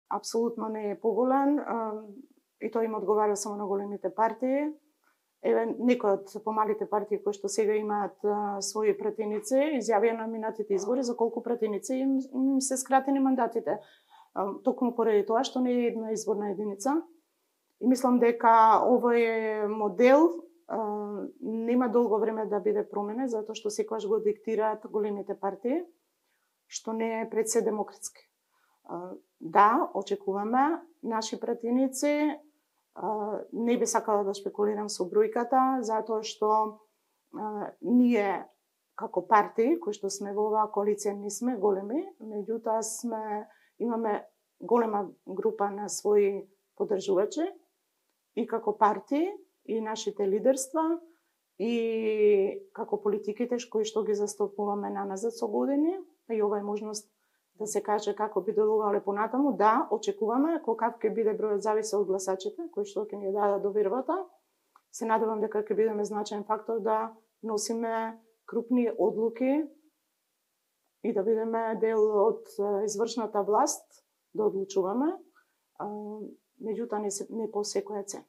апсолутно не е поголем и тој им одговара само на големите партии. Еве, некои од помалите партии кои што сега имаат своји пратеници, изјавија на минатите избори за колку пратеници им се скратени мандатите. Токму поради тоа што не е една изборна единица. И мислам дека овој модел нема долго време да биде променен, затоа што секогаш го диктираат големите партии, што не е пред се демократски. Да, очекуваме наши пратеници. Не би сакала да шпекулирам со бројката, затоа што ние како партии, кои што сме во оваа коалиција, не сме големи, меѓутоа имаме голема група на своји поддржувачи и како партии, и нашите лидерства, и како политиките кои што ги застапуваме наназад со години, и ова е можност да се каже како би делувале понатаму. Да, очекуваме колкав ќе биде бројот, зависи од гласачите кои што ќе ни дадат довербата. Се надевам дека ќе бидеме значаен фактор да носиме крупни одлуки и да бидеме дел од извршната власт, да одлучуваме, меѓутоа не по секоја цена.